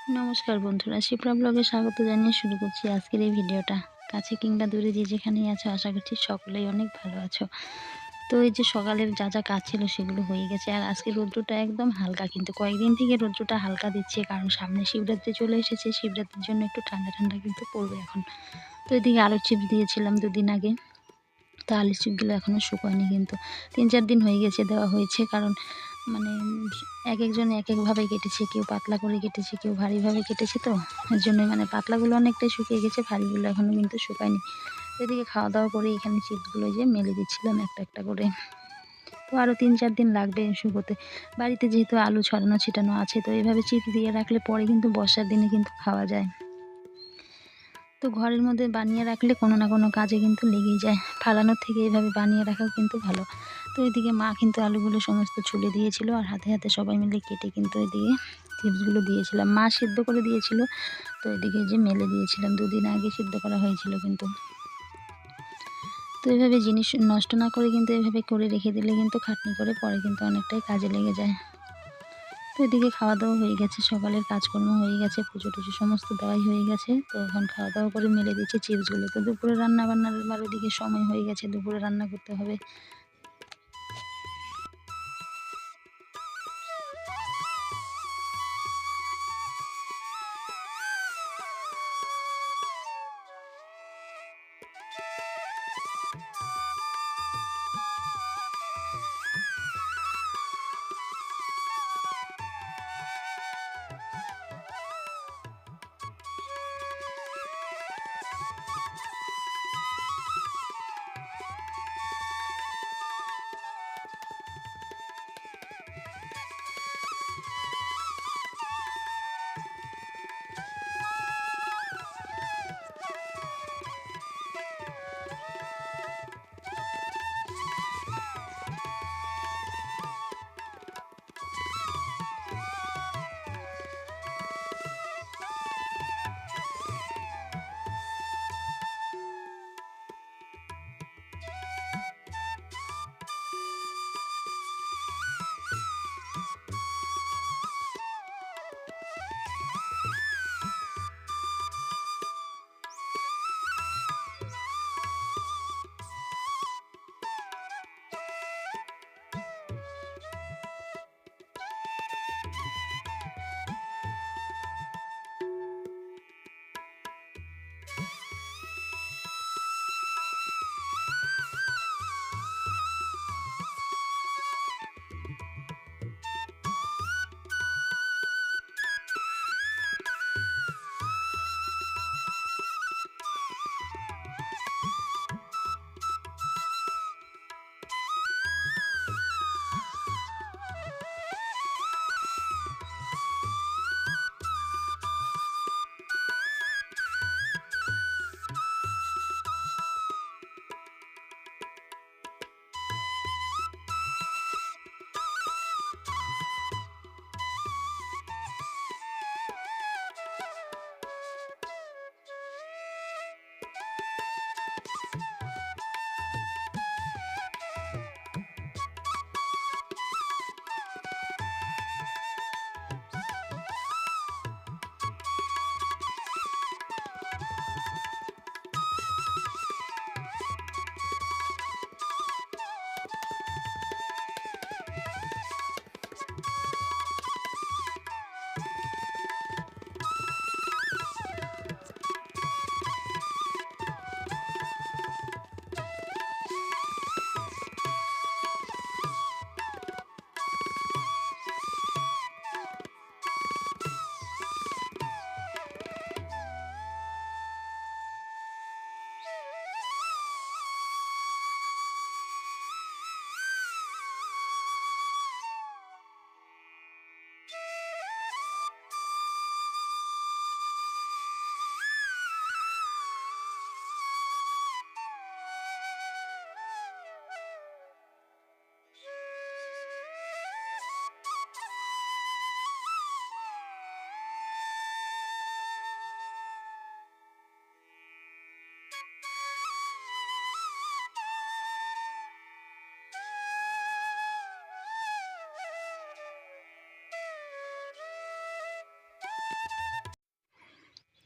নমস্কার বন্ধুরা, শিপ্রা ব্লগে স্বাগত জানিয়ে শুরু করছি আজকের এই ভিডিওটা। কাছে কিংবা দূরে যে যেখানেই আছো, আশা করছি সকলেই অনেক ভালো আছো। তো এই যে সকালের যা যা কাজ ছিল সেগুলো হয়ে গেছে। আর আজকে রৌদ্রটা একদম হালকা, কিন্তু কয়েকদিন থেকে রৌদ্রটা হালকা দিচ্ছে, কারণ সামনে শিবরাত্রি চলে এসেছে। শিবরাত্রির জন্য একটু ঠান্ডা ঠান্ডা কিন্তু পড়বে এখন। তো এদিকে আলুর চিপস দিয়েছিলাম 2 দিন আগে। তো আলুর চিপসগুলো এখনও শুকোয়নি, কিন্তু 3-4 দিন হয়ে গেছে দেওয়া হয়েছে। কারণ মানে একেকজন একেকভাবে কেটেছে, কেউ পাতলা করে কেটেছে, কেউ ভারীভাবে কেটেছে। তো এর জন্যই পাতলাগুলো অনেকটাই শুকিয়ে গেছে, ভারীগুলো এখনও কিন্তু শুকায়নি। তো এদিকে খাওয়া দাওয়া করে এখানে চিপসগুলো যে মেলে দিচ্ছিলাম একটা একটা করে। তো আরও 3-4 দিন লাগবে শুকোতে। বাড়িতে যেহেতু আলু ছড়ানো ছিটানো আছে, তো এইভাবে চিপস দিয়ে রাখলে পরে কিন্তু বর্ষার দিনে কিন্তু খাওয়া যায়। তো ঘরের মধ্যে বানিয়ে রাখলে কোনো না কোনো কাজে কিন্তু লেগেই যায়। ফালানোর থেকে এভাবে বানিয়ে রাখাও কিন্তু ভালো। তো এদিকে মা কিন্তু আলুগুলো সমস্ত ছুলে দিয়েছিল, আর হাতে হাতে সবাই মিলে কেটে কিন্তু এদিকে চিপসগুলো দিয়েছিলাম। মা সিদ্ধ করে দিয়েছিল, তো এদিকে যে মেলে দিয়েছিলাম। 2 দিন আগে সিদ্ধ করা হয়েছিল কিন্তু। তো এভাবে জিনিস নষ্ট না করে কিন্তু এভাবে করে রেখে দিলে কিন্তু খাটনি করে পরে কিন্তু অনেকটাই কাজে লেগে যায়। তো এদিকে খাওয়া দাওয়া হয়ে গেছে, সকালের কাজকর্ম হয়ে গেছে, পুজো টুজো সমস্ত দেওয়াই হয়ে গেছে। তো এখন খাওয়া দাওয়া করে মেলে দিচ্ছি চিপসগুলো। তো দুপুরে রান্না বান্নার এবার ওদিকে সময় হয়ে গেছে, দুপুরে রান্না করতে হবে।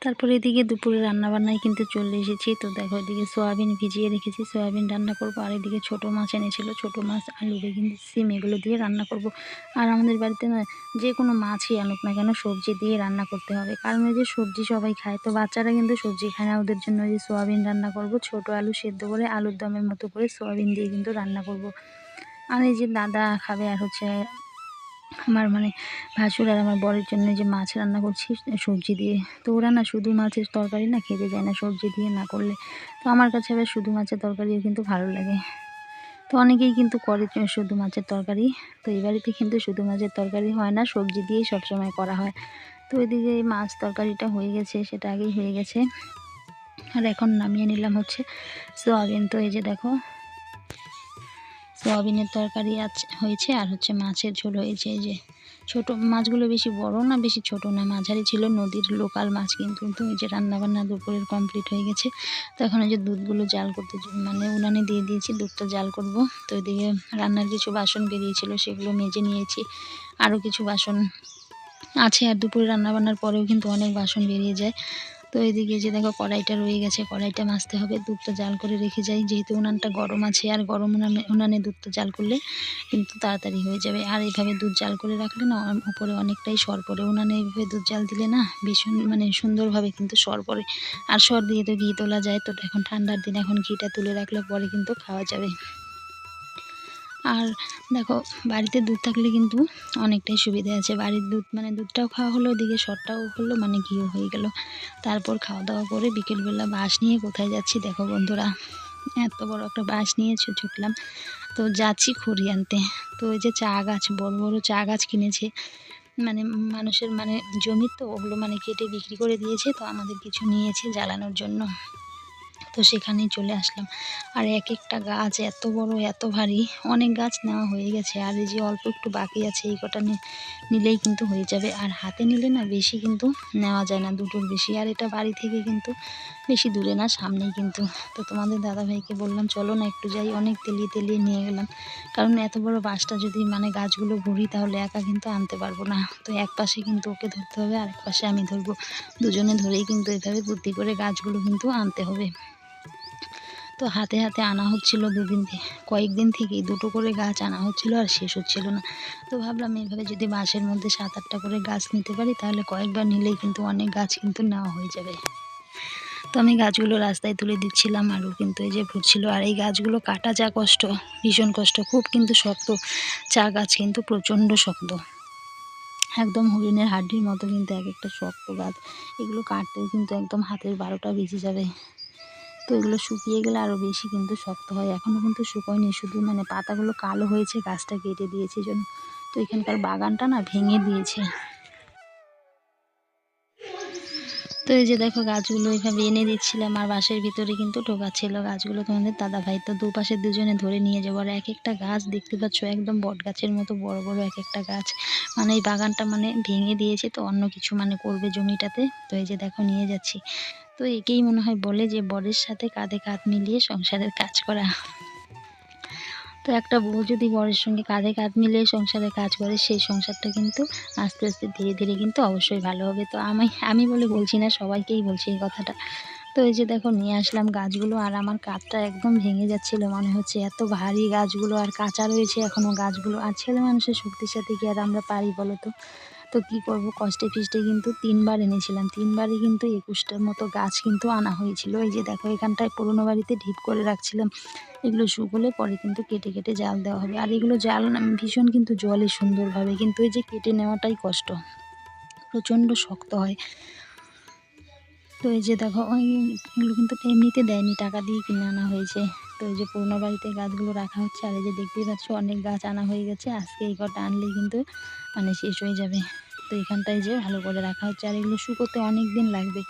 তারপরে এদিকে দুপুরে রান্নাবান্নায় কিন্তু চলে এসেছি। তো দেখো এদিকে সয়াবিন ভিজিয়ে রেখেছি, সয়াবিন রান্না করব। আর এদিকে ছোটো মাছ এনেছিল, ছোটো মাছ আলু বেগুন সিম এগুলো দিয়ে রান্না করব। আর আমাদের বাড়িতে না যে কোনো মাছই আনুক না কেন সবজি দিয়ে রান্না করতে হবে, কারণ ওই যে সবজি সবাই খায়, তো বাচ্চারা কিন্তু সবজি খায় না, ওদের জন্য ওই যে সয়াবিন রান্না করব। ছোটো আলু সেদ্ধ করে আলুর দমের মতো করে সয়াবিন দিয়ে কিন্তু রান্না করব। আর এই যে দাদা খাবে, আর হচ্ছে আমার মানে ভাসুর আর আমার বরের জন্য যে মাছ রান্না করছি সবজি দিয়ে। তো ওরা না শুধু মাছের তরকারি না খেতে যায় না সবজি দিয়ে না করলে। তো আমার কাছে আবার শুধু মাছের তরকারিও কিন্তু ভালো লাগে। তো অনেকেই কিন্তু করে শুধু মাছের তরকারি। তো এই বাড়িতে কিন্তু শুধু মাছের তরকারি হয় না, সবজি দিয়েই সবসময় করা হয়। তো এদিকে এই মাছ তরকারিটা হয়ে গেছে, সেটা আগেই হয়ে গেছে। আর এখন নামিয়ে নিলাম হচ্ছে সোয়াবিন। তো এই যে দেখো সোয়াবিনের তরকারি হয়েছে, আর হচ্ছে মাছের ঝোল হয়েছে। এই যে ছোটো মাছগুলো বেশি বড় না বেশি ছোট না, মাঝারি ছিল, নদীর লোকাল মাছ কিন্তু। তো এই যে রান্নাবান্না দুপুরের কমপ্লিট হয়ে গেছে। তো এখন এই যে দুধগুলো জাল করতে মানে উনানে দিয়ে দিয়েছি, দুধটা জাল করব। তো এদিকে রান্নার কিছু বাসন বেরিয়েছিল সেগুলো মেজে নিয়েছি, আরও কিছু বাসন আছে। আর দুপুরে রান্নাবান্নার পরেও কিন্তু অনেক বাসন বেরিয়ে যায়। তো এদিকে যে দেখো কড়াইটা রয়ে গেছে, কড়াইটা মাজতে হবে। দুধটা জাল করে রেখে যাই, যেহেতু উনানটা গরম আছে, আর গরম উনানে দুধটা জাল করলে কিন্তু তাড়াতাড়ি হয়ে যাবে। আর এইভাবে দুধ জাল করে রাখলে না উপরে অনেকটাই সর পড়ে, উনানে এইভাবে দুধ জাল দিলে না ভীষণ মানে সুন্দরভাবে কিন্তু সর পড়ে। আর সর দিয়ে তো ঘি তোলা যায়, তো এখন ঠান্ডার দিন এখন ঘিটা তুলে রাখলে পরে কিন্তু খাওয়া যাবে। আর দেখো বাড়িতে দুধ থাকলে কিন্তু অনেকটাই সুবিধা আছে, বাড়ির দুধ মানে দুধটাও খাওয়া হলো, ওদিকে সরটাও হলো, মানে ঘিও হয়ে গেল। তারপর খাওয়া দাওয়া করে বিকেলবেলা বাঁশ নিয়ে কোথায় যাচ্ছি দেখো বন্ধুরা, এত বড় একটা বাঁশ নিয়ে ছুটলাম। তো যাচ্ছি খড়ি আনতে। তো ওই যে চা গাছ, বড় বড় চা গাছ কিনেছে, মানে মানুষের মানে জমি, তো ওগুলো মানে কেটে বিক্রি করে দিয়েছে, তো আমাদের কিছু নিয়েছে জ্বালানোর জন্য। তো সেখানেই চলে আসলাম। আর এক একটা গাছ এত বড় এত ভারী, অনেক গাছ নেওয়া হয়ে গেছে, আর এই যে অল্প একটু বাকি আছে, এই কটা নিলেই কিন্তু হয়ে যাবে। আর হাতে নিলে না বেশি কিন্তু নেওয়া যায় না, দুটোর বেশি। আর এটা বাড়ি থেকে কিন্তু বেশি দূরে না, সামনেই কিন্তু। তো তোমাদের দাদাভাইকে বললাম চলো না একটু যাই, অনেক তেলিয়ে তেলিয়ে নিয়ে গেলাম, কারণ এত বড় বাঁশটা যদি মানে গাছগুলো ভরি তাহলে একা কিন্তু আনতে পারবো না। তো এক পাশে কিন্তু ওকে ধরতে হবে, আর এক পাশে আমি ধরবো, দুজনে ধরেই কিন্তু এভাবে বুদ্ধি করে গাছগুলো কিন্তু আনতে হবে। তো হাতে হাতে আনা হচ্ছিল কয়েকদিন থেকেই দুটো করে গাছ আনা হচ্ছিল, আর শেষ হচ্ছিল না। তো ভাবলাম এইভাবে যদি বাঁশের মধ্যে 7-8টা করে গাছ নিতে পারি তাহলে কয়েকবার নিলেই কিন্তু অনেক গাছ কিন্তু নেওয়া হয়ে যাবে। তো আমি গাছগুলো রাস্তায় তুলে দিচ্ছিলাম, আরও কিন্তু এই যে ঘুরছিল। আর এই গাছগুলো কাটা যা কষ্ট, ভীষণ কষ্ট, খুব কিন্তু শক্ত। চা গাছ কিন্তু প্রচণ্ড শক্ত, একদম হরিণের হাড্ডির মতো কিন্তু এক একটা শক্ত গাছ। এগুলো কাটতেও কিন্তু একদম হাতের 12টা বেজে যাবে। তো এগুলো শুকিয়ে গেলে আরও বেশি কিন্তু শক্ত হয়। এখনও কিন্তু শুকোয়নি, শুধু মানে পাতাগুলো কালো হয়েছে, গাছটা কেটে দিয়েছে জন্য। তো এখানকার বাগানটা না ভেঙে দিয়েছে। তো এই যে দেখো গাছগুলো এইভাবে এনে দিচ্ছিলাম, আর বাঁশের ভিতরে কিন্তু ঢোকাচ্ছিল গাছগুলো তোমাদের দাদাভাই। তো দুপাশে দুজনে ধরে নিয়ে যাবো। আর এক একটা গাছ দেখতে পাচ্ছ একদম বট গাছের মতো বড় বড় এক একটা গাছ, মানে এই বাগানটা মানে ভেঙে দিয়েছে, তো অন্য কিছু মানে করবে জমিটাতে। তো এই যে দেখো নিয়ে যাচ্ছি। তো একেই মনে হয় বলে যে বরের সাথে কাঁধে কাঁধ মিলিয়ে সংসারের কাজ করা। তো একটা বউ যদি বরের সঙ্গে কাঁধে কাঁধ মিলিয়ে সংসারে কাজ করে, সেই সংসারটা কিন্তু আস্তে আস্তে ধীরে ধীরে কিন্তু অবশ্যই ভালো হবে। তো আমি বলে বলছি না, সবাইকেই বলছি এই কথাটা। তো এই যে দেখো নিয়ে আসলাম গাছগুলো, আর আমার কাঁধটা একদম ভেঙে যাচ্ছিলো, মনে হচ্ছে এত ভারী গাছগুলো, আর কাঁচা রয়েছে এখনও গাছগুলো। আর ছেলে মানুষের শক্তির সাথে কি আর আমরা পারি বলো তো। তো কী করব, কষ্টে ফিষ্টে কিন্তু 3বার এনেছিলাম, 3বারই কিন্তু 21টার মতো গাছ কিন্তু আনা হয়েছিল। এই যে দেখো এখানটায় পুরোনো বাড়িতে ঢিপ করে রাখছিলাম, এগুলো শুকোলে পরে কিন্তু কেটে কেটে জাল দেওয়া হবে। আর এগুলো জাল ভীষণ কিন্তু জলে সুন্দরভাবে, কিন্তু এই যে কেটে নেওয়াটাই কষ্ট, প্রচণ্ড শক্ত হয়। তো এই যে দেখো এগুলো কিন্তু এমনিতে দেয়নি, টাকা দিয়ে কিনে আনা হয়েছে। তো এই যে পুরোনো বাড়িতে গাছগুলো রাখা হচ্ছে, আর এই যে দেখতেই পাচ্ছ অনেক গাছ আনা হয়ে গেছে, আজকে এই কটা আনলেই কিন্তু মানে শেষ হয়ে যাবে। তো এখানটায় যে ভালো করে রাখা হচ্ছে, আর এগুলো শুকোতে অনেক দিন লাগবে।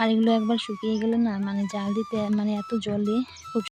আর এগুলো একবার শুকিয়ে গেলে না মানে জাল দিতে মানে এত জলে খুব